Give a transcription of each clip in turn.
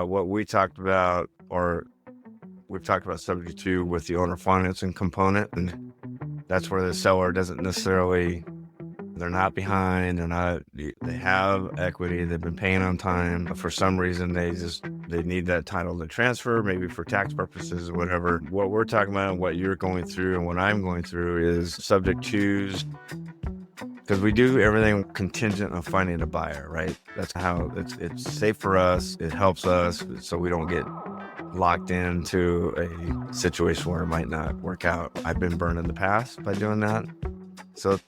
What we talked about, or we've talked about subject to with the owner financing component, and that's where the seller doesn't necessarily, they're not behind, they have equity, they've been paying on time, but for some reason they need that title to transfer, maybe for tax purposes or whatever. What we're talking about and what you're going through and what I'm going through is subject twos, because we do everything contingent on finding a buyer, right? That's how it's safe for us. It helps us so we don't get locked into a situation where it might not work out. I've been burned in the past by doing that. So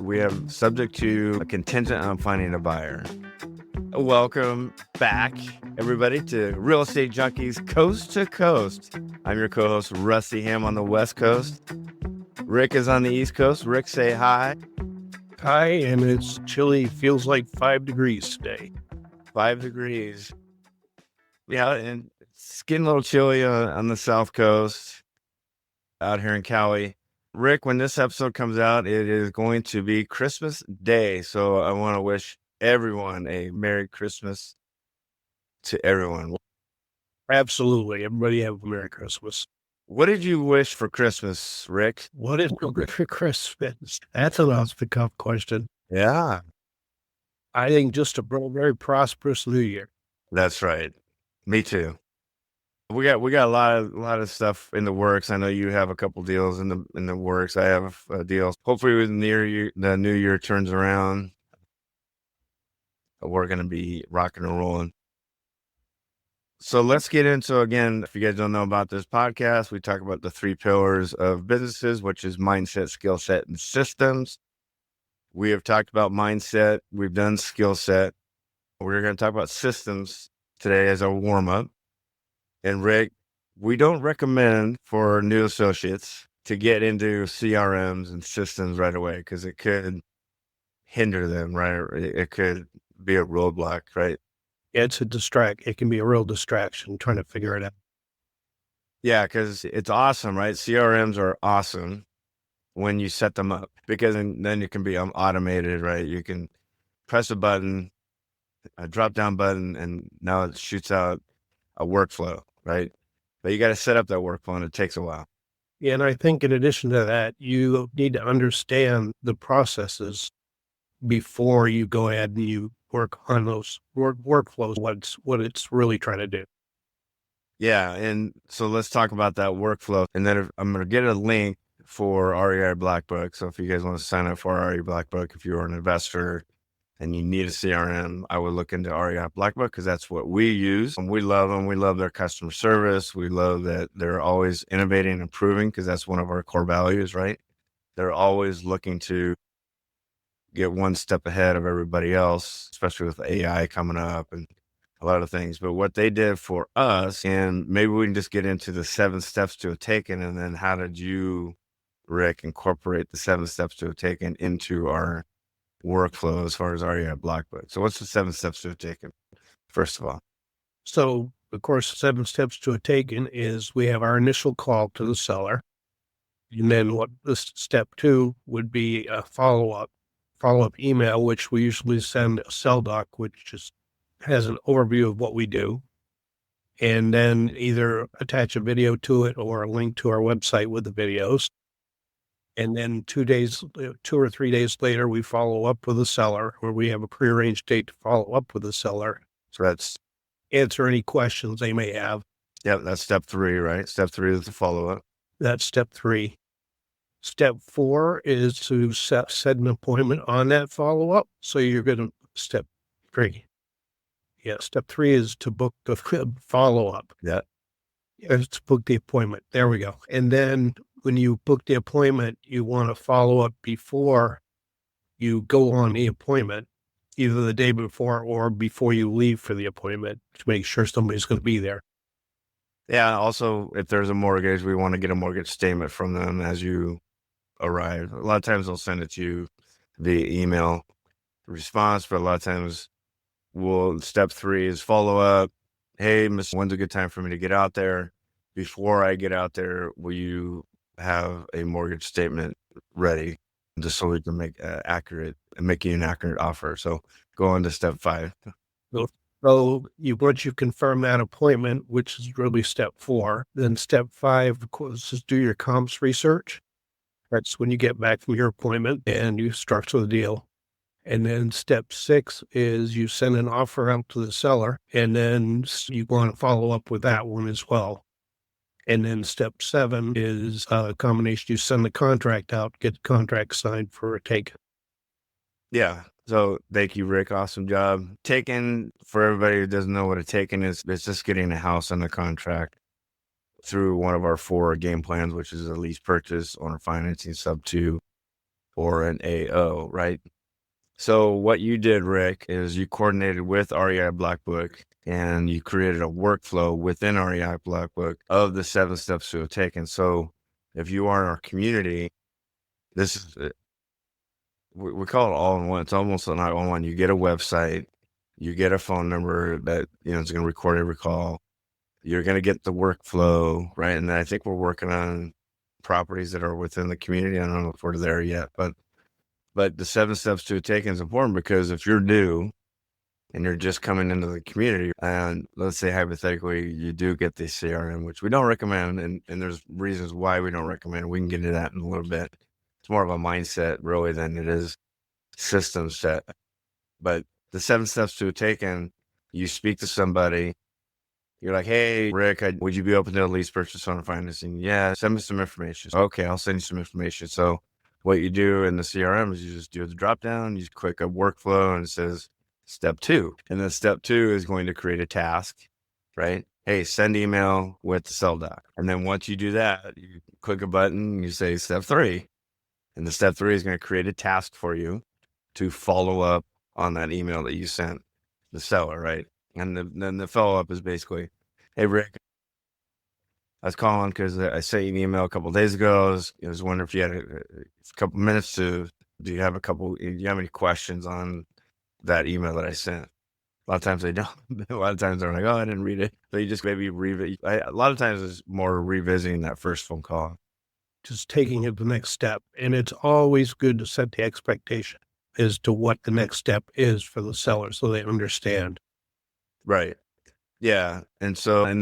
we have subject to a contingent on finding a buyer. Welcome back, everybody, to Real Estate Junkies Coast to Coast. I'm your co-host, Rusty Ham on the West Coast. Rick is on the East Coast. Rick, say hi. Hi, and it's chilly. Feels like 5 degrees today. 5 degrees. Yeah, and it's getting a little chilly on the South Coast out here in Cali. Rick, when this episode comes out, it is going to be Christmas Day. So I want to wish everyone a Merry Christmas to everyone. Absolutely. Everybody have a Merry Christmas. What did you wish for Christmas, Rick? What is for Christmas? That's an off-the-cuff question. Yeah. I think just a very prosperous new year. That's right. Me too. We got a lot of stuff in the works. I know you have a couple deals in the works. I have deals. Hopefully, when the new year turns around, we're going to be rocking and rolling. So let's get into, again, if you guys don't know about this podcast, we talk about the 3 pillars of businesses, which is mindset, skill set, and systems. We have talked about mindset. We've done skill set. We're going to talk about systems today as a warm up. And Rick, we don't recommend for new associates to get into CRMs and systems right away because it could hinder them, right? It could be a roadblock, right? It can be a real distraction trying to figure it out. Yeah, because it's awesome, right? CRMs are awesome when you set them up because then it can be automated, right? You can press a button, a drop down button, and now it shoots out a workflow, right? But you got to set up that workflow and it takes a while. Yeah, and I think in addition to that, you need to understand the processes before you go ahead and you work on those workflows, what it's really trying to do. Yeah, and so let's talk about that workflow. And then I'm going to get a link for REI Blackbook. So if you guys want to sign up for REI Blackbook, if you're an investor and you need a CRM, I would look into REI Blackbook because that's what we use. And we love them. We love their customer service. We love that they're always innovating and improving because that's one of our core values, right? They're always looking to get one step ahead of everybody else, especially with AI coming up and a lot of things. But what they did for us, and maybe we can just get into the 7 steps to a taken, and then how did you, Rick, incorporate the 7 steps to a taken into our workflow as far as REI Blackbook? So what's the 7 steps to a taken, first of all? So, of course, 7 steps to a taken is we have our initial call to the seller. And then step 2 would be a follow-up email, which we usually send a sell doc, which just has an overview of what we do. And then either attach a video to it or a link to our website with the videos. And then 2 or 3 days later, we follow up with the seller, or we have a prearranged date to follow up with the seller. So that's answer any questions they may have. Yeah, that's step 3, right? Step 3 is the follow-up. That's step 3. Step 4 is to set an appointment on that follow-up. So you're going to step 3. Yeah, step 3 is to book the follow-up. Yeah. It's to book the appointment. There we go. And then when you book the appointment, you want to follow up before you go on the appointment, either the day before or before you leave for the appointment to make sure somebody's going to be there. Yeah. Also, if there's a mortgage, we want to get a mortgage statement from them as you arrive. A lot of times they'll send it to you via email response, but a lot of times step 3 is follow up. Hey, Mr. When's a good time for me to get out there? Before I get out there, will you have a mortgage statement ready just so we can make you an accurate offer? So go on to step 5. So once you confirm that appointment, which is really step 4, then step 5, of course, is do your comps research. That's when you get back from your appointment and you structure the deal. And then step 6 is you send an offer out to the seller, and then you want to follow up with that one as well. And then step 7 is a combination. You send the contract out, get the contract signed for a take. Yeah. So thank you, Rick. Awesome job. Taken, for everybody who doesn't know what a taken is, it's just getting a house under contract through one of our 4 game plans, which is a lease purchase, owner financing, sub 2, or an AO, right? So what you did, Rick, is you coordinated with REI Blackbook and you created a workflow within REI Blackbook of the 7 steps to a taken. So if you are in our community, this is it. We call it all in one. It's almost an all in one. You get a website, you get a phone number that is going to record every call. You're going to get the workflow, right? And I think we're working on properties that are within the community. I don't know if we're there yet, but the 7 steps to a taken is important because if you're new and you're just coming into the community, and let's say hypothetically you do get the CRM, which we don't recommend, and there's reasons why we don't recommend. We can get into that in a little bit. It's more of a mindset really than it is system set. But the 7 steps to a taken, you speak to somebody. You're like, hey, Rick, would you be open to a lease purchase on financing? Yeah, send me some information. Okay, I'll send you some information. So what you do in the CRM is you just do the drop down, you click a workflow and it says step 2. And then step 2 is going to create a task, right? Hey, send email with the sell doc. And then once you do that, you click a button, you say step 3. And the step 3 is going to create a task for you to follow up on that email that you sent the seller, right? And then the follow-up is basically, hey, Rick, I was calling because I sent you an email a couple of days ago. I was wondering if you had a couple minutes do you have any questions on that email that I sent? A lot of times they don't. A lot of times they're like, oh, I didn't read it. So you just maybe a lot of times it's more revisiting that first phone call. Just taking it the next step. And it's always good to set the expectation as to what the next step is for the seller so they understand. Right. Yeah. And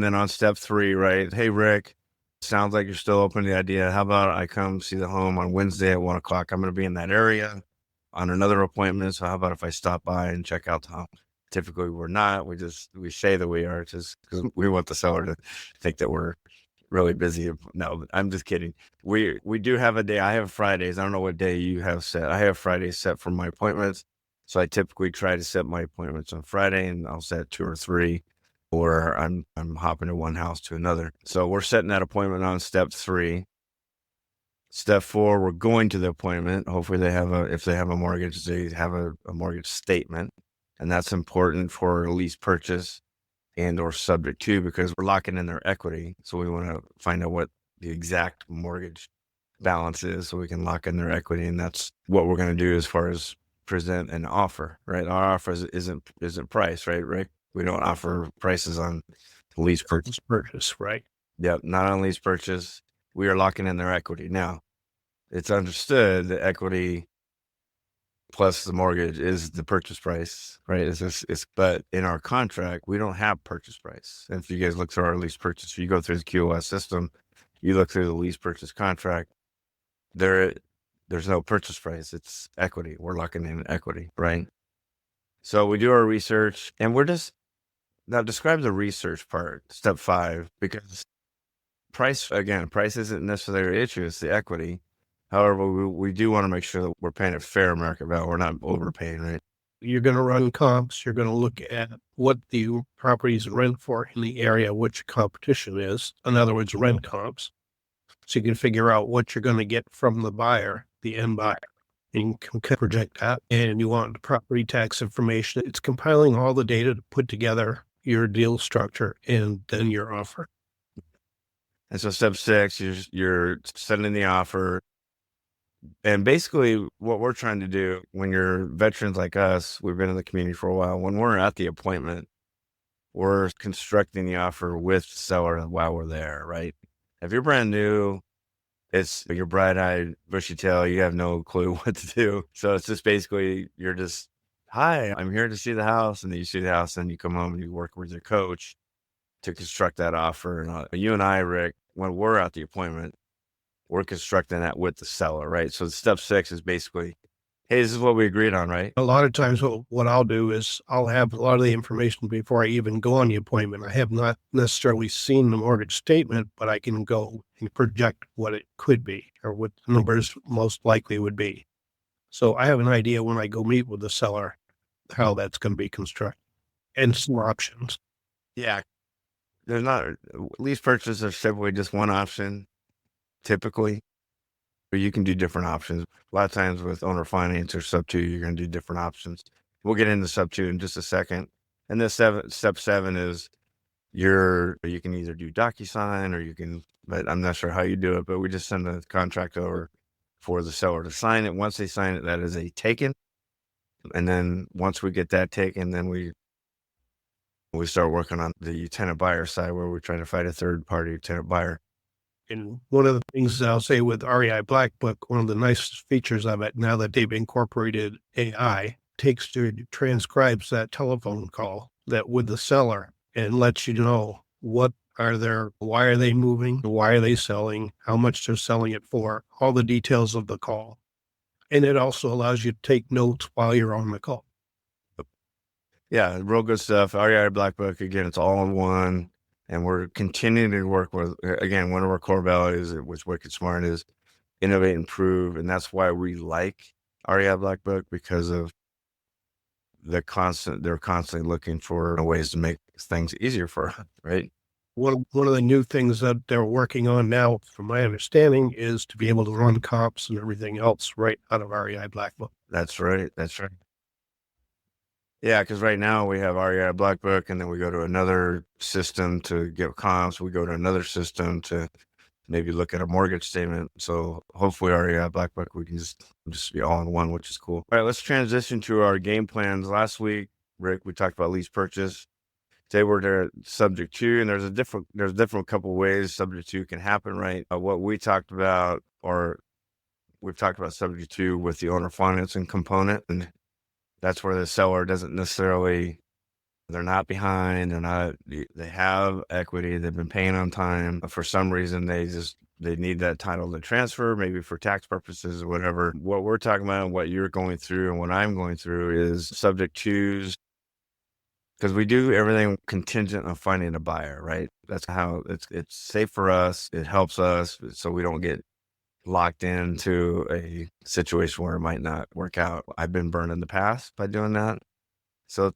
then on step 3, right? Hey, Rick, sounds like you're still open to the idea. How about I come see the home on Wednesday at 1:00? I'm going to be in that area on another appointment. So how about if I stop by and check out the home? Typically we're not. We say that we are just because we want the seller to think that we're really busy. No, I'm just kidding. We do have a day. I have Fridays. I don't know what day you have set. I have Fridays set for my appointments. So I typically try to set my appointments on Friday and I'll set 2 or 3, or I'm hopping to one house to another. So we're setting that appointment on step 3. Step 4, we're going to the appointment. Hopefully if they have a mortgage, they have a mortgage statement. And that's important for a lease purchase and or subject to, because we're locking in their equity. So we want to find out what the exact mortgage balance is so we can lock in their equity. And that's what we're going to do as far as present an offer, right? Our offer isn't price, right, Rick? We don't offer prices on lease purchase. Right? Yep, not on lease purchase. We are locking in their equity. Now, it's understood that equity plus the mortgage is the purchase price, right? But in our contract, we don't have purchase price. And if you guys look through our lease purchase, you go through the QOS system, you look through the lease purchase contract, there's no purchase price. It's equity. We're locking in equity, right? So we do our research and now describe the research part, step 5, because price isn't necessarily the issue. It's the equity. However, we do want to make sure that we're paying a fair market value. We're not overpaying, right? You're going to run comps. You're going to look at what the properties rent for in the area, which competition is. In other words, rent comps. So you can figure out what you're going to get from the buyer, the end buyer. And you can project that. And you want the property tax information. It's compiling all the data to put together your deal structure and then your offer. And so step 6, you're sending the offer. And basically what we're trying to do when you're veterans like us, we've been in the community for a while, when we're at the appointment, we're constructing the offer with the seller while we're there, right? If you're brand new, it's you're bright-eyed, bushy tail, you have no clue what to do. So it's just basically you're just hi, I'm here to see the house. And then you see the house, and you come home and you work with your coach to construct that offer. And you and I, Rick, when we're at the appointment, we're constructing that with the seller, right? So step 6 is basically, hey, this is what we agreed on, right? A lot of times what I'll do is I'll have a lot of the information before I even go on the appointment. I have not necessarily seen the mortgage statement, but I can go and project what it could be or what the numbers most likely would be. So I have an idea when I go meet with the seller how that's going to be constructed and some options. Yeah. There's not, lease purchase is simply just one option, typically. But you can do different options. A lot of times with owner finance or sub 2, you're going to do different options. We'll get into sub 2 in just a second. And this step 7 is you can either do DocuSign or you can, but I'm not sure how you do it, but we just send the contract over for the seller to sign it. Once they sign it, that is a taken. And then once we get that taken, then we start working on the tenant buyer side where we're trying to find a third party tenant buyer. And one of the things I'll say with REI Blackbook, one of the nicest features of it now that they've incorporated AI, transcribes that telephone call that with the seller and lets you know why are they moving, why are they selling, how much they're selling it for, all the details of the call. And it also allows you to take notes while you're on the call. Yeah, real good stuff. REI Blackbook, again, it's all in one. And we're continuing to work with, again, one of our core values, which Wicked Smart, is innovate, improve. And that's why we like REI Blackbook, because of they're constantly looking for ways to make things easier for us, right? One of the new things that they're working on now, from my understanding, is to be able to run comps and everything else right out of REI Blackbook. That's right. Yeah, because right now we have REI Blackbook, and then we go to another system to get comps. We go to another system to maybe look at a mortgage statement. So hopefully REI Blackbook, we can just be all in one, which is cool. All right, let's transition to our game plans. Last week, Rick, we talked about lease purchase. Today we're to subject to, and there's a different couple ways subject to can happen, right? What we talked about, or we've talked about subject to with the owner financing component, and that's where the seller doesn't necessarily, they're not behind, they have equity, they've been paying on time. For some reason, they need that title to transfer, maybe for tax purposes or whatever. What we're talking about and what you're going through and what I'm going through is subject twos, because we do everything contingent on finding a buyer, right? That's how it's safe for us. It helps us so we don't get locked into a situation where it might not work out. I've been burned in the past by doing that. So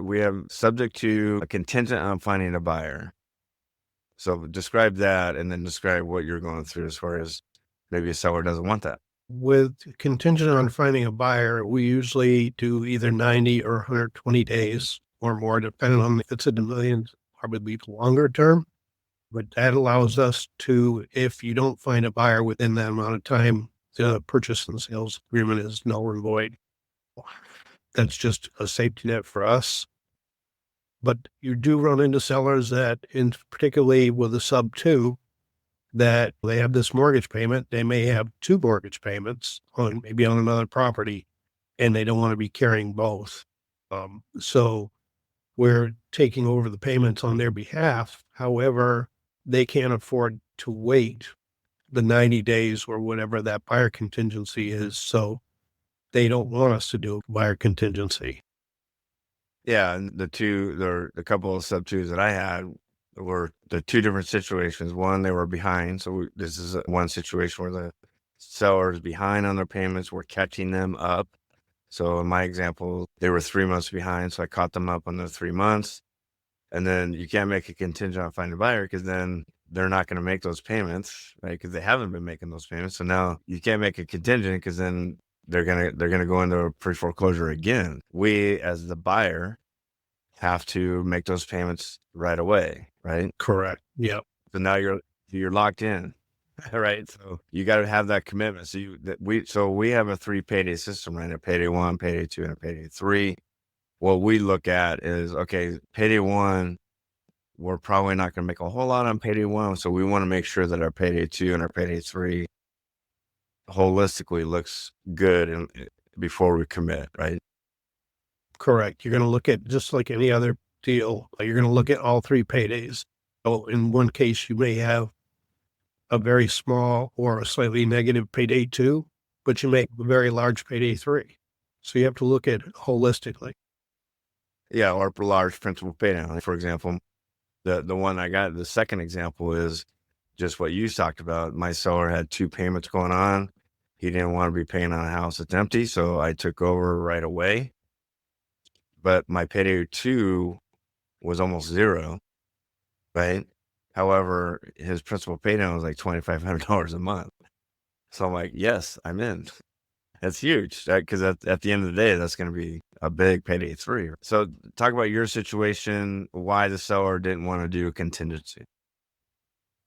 we have subject to a contingent on finding a buyer. So describe that, and then describe what you're going through as far as maybe a seller doesn't want that. With contingent on finding a buyer, we usually do either 90 or 120 days or more, depending on if it's in the millions, probably longer term. But that allows us to, if you don't find a buyer within that amount of time, the purchase and sales agreement is null and void. That's just a safety net for us. But you do run into sellers that, particularly with a sub 2, that they have this mortgage payment. They may have 2 mortgage payments maybe on another property, and they don't want to be carrying both. So we're taking over the payments on their behalf. However, they can't afford to wait the 90 days or whatever that buyer contingency is. So they don't want us to do buyer contingency. Yeah, and the couple of sub 2s that I had were the 2 different situations. One, they were behind. So this is one situation where the seller is behind on their payments. We're catching them up. So in my example, they were 3 months behind. So I caught them up on the 3 months. And then you can't make a contingent on finding a buyer, because then they're not going to make those payments, right? Because they haven't been making those payments. So now you can't make a contingent, because then they're going to go into a pre-foreclosure again. We, as the buyer, have to make those payments right away, right? Correct. Yep. So now you're locked in, right? So you got to have that commitment. So we have a 3 payday system, right? A payday 1, payday 2, and a payday 3. What we look at is, okay, payday 1, we're probably not going to make a whole lot on payday 1. So we want to make sure that our payday 2 and our payday 3 holistically looks good before we commit, right? Correct. You're going to look at, just like any other deal, you're going to look at all 3 paydays. So in one case, you may have a very small or a slightly negative payday 2, but you make a very large payday 3. So you have to look at it holistically. Yeah, or large principal pay down. For example, the one I got, the second example is just what you talked about. My seller had 2 payments going on. He didn't want to be paying on a house that's empty, so I took over right away. But my payday 2 was almost 0, right? However, his principal pay down was like $2,500 a month. So I'm like, yes, I'm in. That's huge, because at the end of the day, that's going to be a big payday 3. So talk about your situation, why the seller didn't want to do a contingency.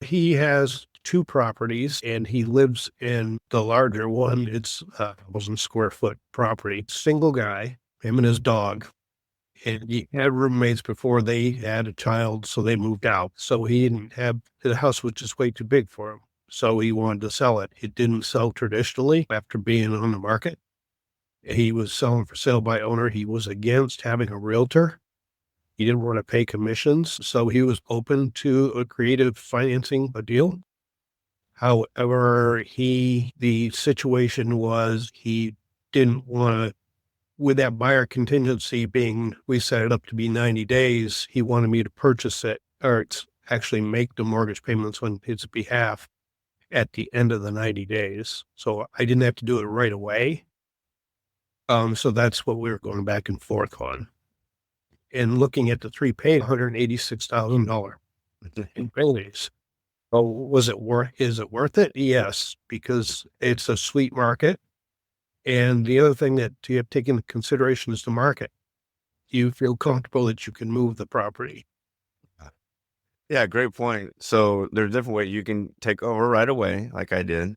He has 2 properties and he lives in the larger one. It's a 1,000 square foot property, single guy, him and his dog. And he had roommates before they had a child, so they moved out. So he didn't have, the house was just way too big for him. So he wanted to sell it. It didn't sell traditionally after being on the market. He was selling for sale by owner. He was against having a realtor. He didn't want to pay commissions. So he was open to a creative financing a deal. However, the situation was he didn't want to, with that buyer contingency being, we set it up to be 90 days, he wanted me to purchase it, or actually make the mortgage payments on his behalf at the end of the 90 days. So I didn't have to do it right away. So that's what we were going back and forth on. And looking at the 3 paid $186,000 in paydays. Oh, is it worth it? Yes, because it's a sweet market. And the other thing that you have to take into consideration is the market. You feel comfortable that you can move the property. Yeah, great point. So there's different ways you can take over right away, like I did.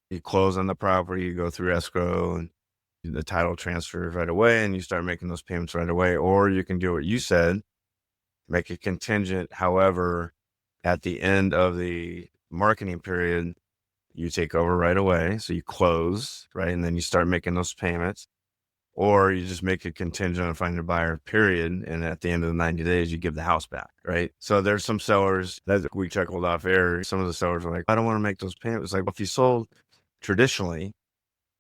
You close on the property, you go through escrow, and the title transfers right away, and you start making those payments right away. Or you can do what you said, make it contingent. However, at the end of the marketing period, you take over right away. So you close, right? And then you start making those payments. Or you just make it contingent on finding a buyer, period. And at the end of the 90 days, you give the house back, right? So there's some sellers that we chuckled off air. Some of the sellers are like, I don't want to make those payments. Like, well, if you sold traditionally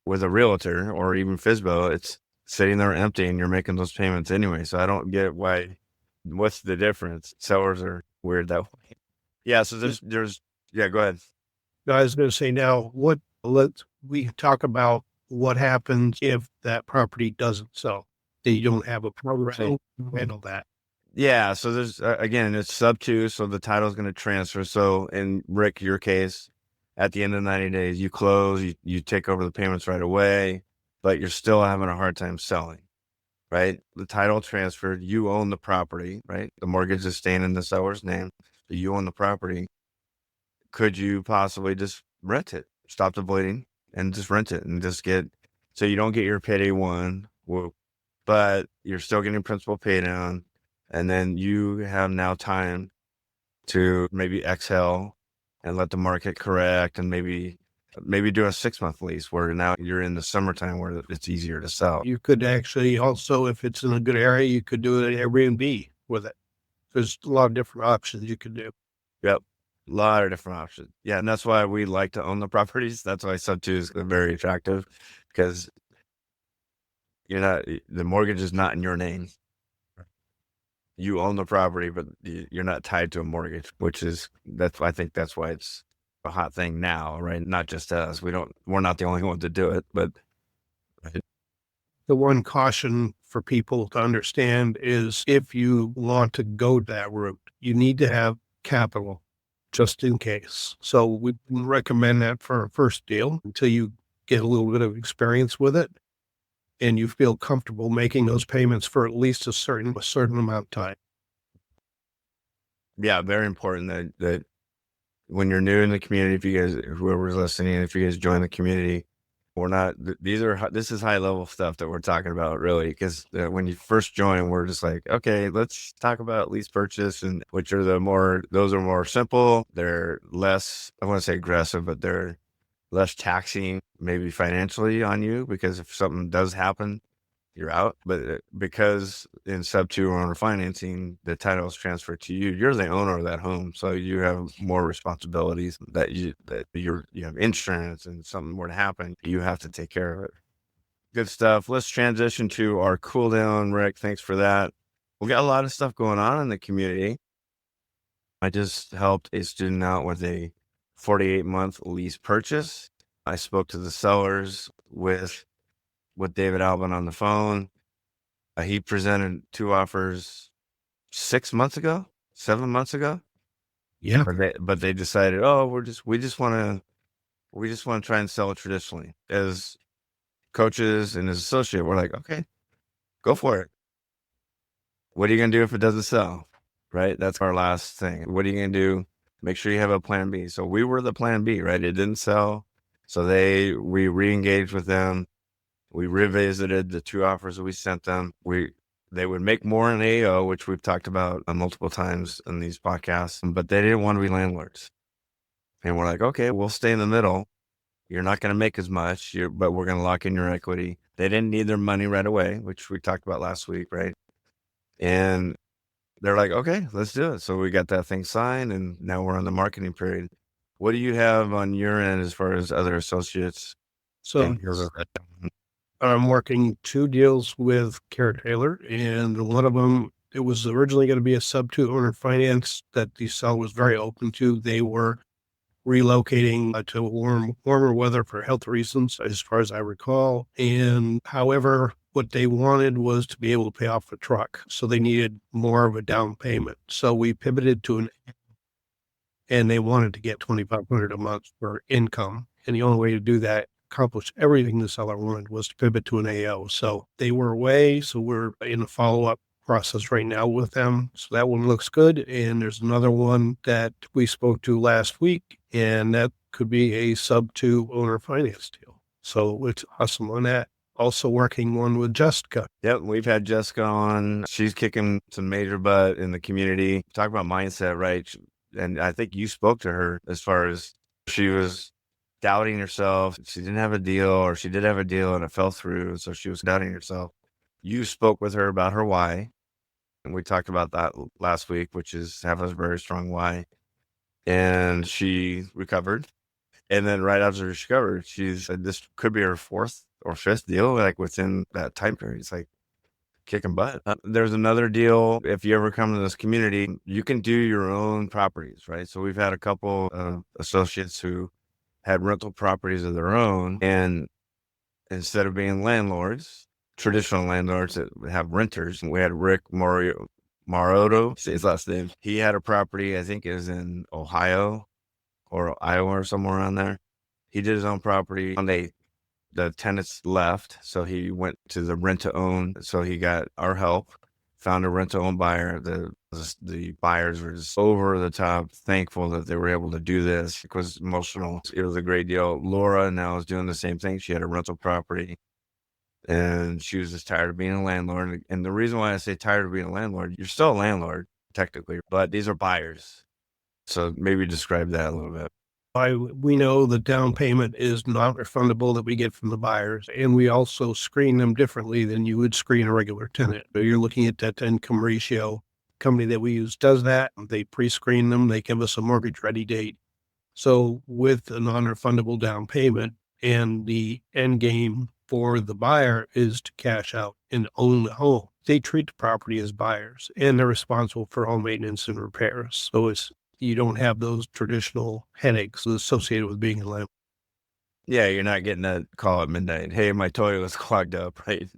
with a realtor or even FSBO, it's sitting there empty and you're making those payments anyway. So I don't get what's the difference? Sellers are weird that way. Yeah. So yeah, go ahead. I was going to say now, we talk about what happens if that property doesn't sell. They don't have a program to handle that. Yeah. So there's, again, it's sub 2. So the title is going to transfer. So in Rick, your case, at the end of 90 days, you close, you take over the payments right away, but you're still having a hard time selling, right? The title transferred, you own the property, right? The mortgage is staying in the seller's name. So you own the property. Could you possibly just rent it? Stop the bleeding and just rent it and just so you don't get your payday 1, but you're still getting principal pay down. And then you have now time to maybe exhale and let the market correct and maybe do a 6-month lease where now you're in the summertime where it's easier to sell. You could actually also, if it's in a good area, you could do an Airbnb with it. There's a lot of different options you could do. Yep. A lot of different options. Yeah. And that's why we like to own the properties. That's why sub 2 is very attractive, because the mortgage is not in your name. You own the property, but you're not tied to a mortgage, I think that's why it's a hot thing now, right? Not just us. We're not the only ones to do it, but. Right. The one caution for people to understand is if you want to go that route, you need to have capital just in case. So we recommend that for a first deal until you get a little bit of experience with it and you feel comfortable making those payments for at least a certain amount of time. Yeah, very important that when you're new in the community, if you guys, whoever's listening, if you guys join the community, this is high level stuff that we're talking about, really, because when you first join, we're just like, okay, let's talk about lease purchase, and those are more simple. They're less, I want to say aggressive, but they're less taxing maybe financially on you, because if something does happen, you're out. But because in sub 2 owner financing, the title is transferred to you. You're the owner of that home, so you have more responsibilities you have insurance, and something were to happen, you have to take care of it. Good stuff. Let's transition to our cool down, Rick. Thanks for that. We got a lot of stuff going on in the community. I just helped a student out with a 48-month lease purchase. I spoke to the sellers with David Albin on the phone. He presented 2 offers 6 months ago, 7 months ago. Yeah. But they decided, oh, we just want to try and sell it traditionally. As coaches and his associate, we're like, okay, go for it. What are you going to do if it doesn't sell? Right? That's our last thing. What are you going to do? Make sure you have a plan B. So we were the plan B, right? It didn't sell. So we re-engaged with them. We revisited the 2 offers that we sent them. They would make more in AO, which we've talked about multiple times in these podcasts, but they didn't want to be landlords. And we're like, okay, we'll stay in the middle. You're not going to make as much, but we're going to lock in your equity. They didn't need their money right away, which we talked about last week, right? And they're like, okay, let's do it. So we got that thing signed, and now we're on the marketing period. What do you have on your end as far as other associates? So I'm working 2 deals with Kara Taylor, and one of them, it was originally going to be a sub 2 owner finance that the seller was very open to. They were relocating to warmer weather for health reasons, as far as I recall. And however, what they wanted was to be able to pay off a truck. So they needed more of a down payment. So we pivoted to and they wanted to get $2,500 a month for income. And the only way to do that, accomplish everything the seller wanted, was to pivot to an AO. So they were away. So we're in a follow-up process right now with them. So that one looks good. And there's another one that we spoke to last week, and that could be a sub 2 owner finance deal. So it's awesome on that. Also working one with Jessica. Yep, we've had Jessica on. She's kicking some major butt in the community. Talk about mindset, right? And I think you spoke to her as far as she was doubting herself. She didn't have a deal, or she did have a deal and it fell through. So she was doubting herself. You spoke with her about her why. And we talked about that last week, which is have a very strong why. And she recovered. And then right after she recovered, she said this could be her 4th or 5th deal, like within that time period. It's like kicking butt. There's another deal. If you ever come to this community, you can do your own properties, right? So we've had a couple of associates who had rental properties of their own. And instead of being landlords, traditional landlords that have renters, we had Rick Maroto, say his last name. He had a property, I think it was in Ohio or Iowa or somewhere around there. He did his own property. The tenants left, so he went to the rent to own. So he got our help, found a rent to own buyer. The buyers were just over the top thankful that they were able to do this. It was emotional. It was a great deal. Laura now is doing the same thing. She had a rental property, and she was just tired of being a landlord. And the reason why I say tired of being a landlord, you're still a landlord technically, but these are buyers. So maybe describe that a little bit. We know the down payment is not refundable that we get from the buyers, and we also screen them differently than you would screen a regular tenant. So you're looking at that income ratio. Company that we use does that. They pre-screen them. They give us a mortgage ready date. So with a non-refundable down payment, and the end game for the buyer is to cash out and own the home, they treat the property as buyers, and they're responsible for home maintenance and repairs. So you don't have those traditional headaches associated with being a landlord. Yeah, you're not getting a call at midnight. Hey, my toilet's clogged up, right?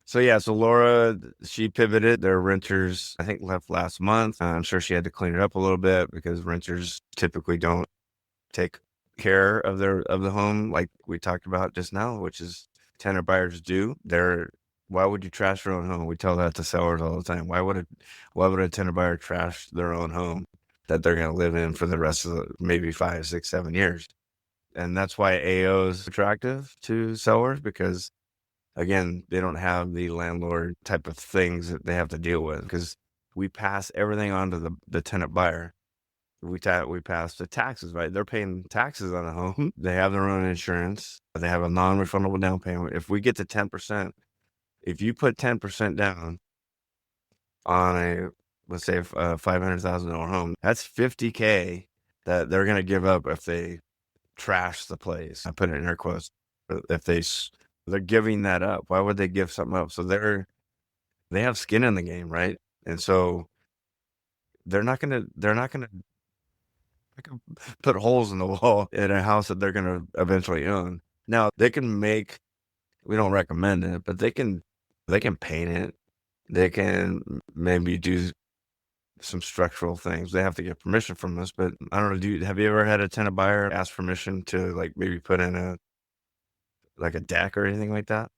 So Laura, she pivoted. Their renters, I think, left last month. I'm sure she had to clean it up a little bit because renters typically don't take care of the home like we talked about just now, which is tenant buyers do. Why would you trash your own home? We tell that to sellers all the time. Why would a tenant buyer trash their own home that they're going to live in for the rest of maybe 5, 6, 7 years? And that's why AO is attractive to sellers, because again, they don't have the landlord type of things that they have to deal with, because we pass everything on to the tenant buyer. we passed the taxes, right? They're paying taxes on a home. They have their own insurance. They have a non-refundable down payment. If we get to 10%, if you put 10% down on a, let's say, a $500,000 home, that's $50K that they're going to give up if they trash the place. I put it in air quotes. If they're giving that up, why would they give something up? So they have skin in the game, right? And so they're not gonna put holes in the wall in a house that they're gonna eventually own. Now they can make, we don't recommend it, but they can paint it. They can maybe do some structural things. They have to get permission from us, but I don't know. Have you ever had a tenant buyer ask permission to like maybe put in a deck or anything like that?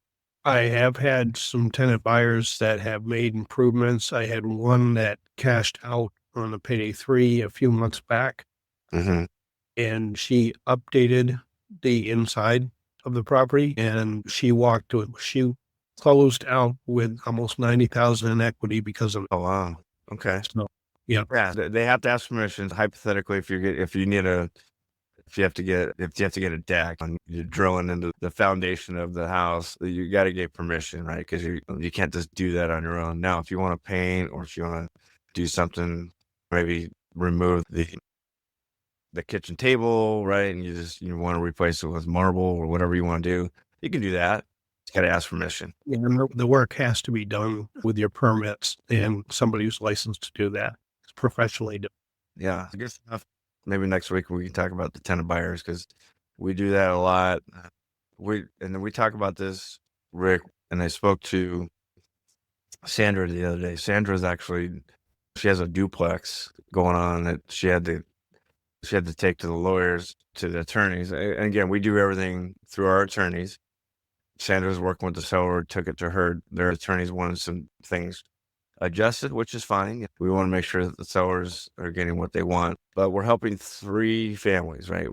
I have had some tenant buyers that have made improvements. I had one that cashed out on a payday 3 a few months back, Mm-hmm. and she updated the inside of the property, and she closed out with almost 90,000 in equity because of it. Oh wow. Okay. So, yeah. Yeah, they have to ask permission. Hypothetically, if you have to get a deck and you're drilling into the foundation of the house, you got to get permission, right? Because you can't just do that on your own. Now, if you want to paint or if you want to do something, maybe remove the kitchen table, right? And you want to replace it with marble or whatever you want to do, you can do that. You got to ask permission. Yeah, and the work has to be done with your permits and somebody who's licensed to do that. It's professionally done. Yeah, good stuff. Maybe next week we can talk about the tenant buyers because we do that a lot. And then we talk about this, Rick, and I spoke to Sandra the other day. She has a duplex going on that she had to take to the lawyers, to the attorneys. And again, we do everything through our attorneys. Sandra's working with the seller, took it to her. Their attorneys wanted some things adjusted, which is fine. We want to make sure that the sellers are getting what they want, but we're helping 3 families, right?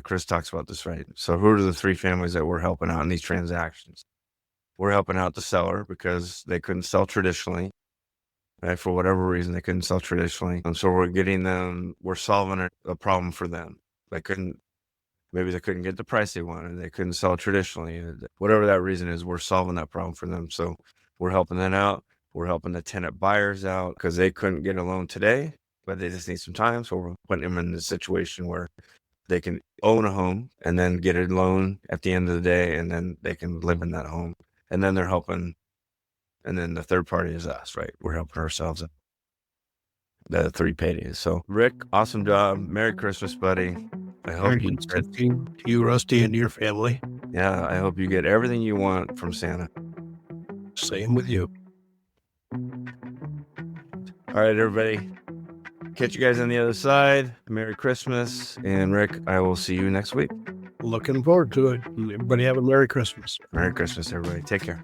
Chris talks about this, right? So who are the 3 families that we're helping out in these transactions? We're helping out the seller because they couldn't sell traditionally, right? For whatever reason, they couldn't sell traditionally. And so we're solving a problem for them. Maybe they couldn't get the price they wanted. They couldn't sell traditionally. Whatever that reason is, we're solving that problem for them. So we're helping them out. We're helping the tenant buyers out because they couldn't get a loan today, but they just need some time. So we're putting them in the situation where they can own a home and then get a loan at the end of the day, and then they can live in that home. And then they're helping. And then the third party is us, right? We're helping ourselves out. The 3 paydays. So Rick, awesome job. Merry Christmas, buddy. I hope to you, Rusty, and your family. Yeah, I hope you get everything you want from Santa. Same with you. All right, everybody. Catch you guys on the other side. Merry Christmas. And Rick, I will see you next week. Looking forward to it. Everybody have a Merry Christmas. Merry Christmas, everybody. Take care.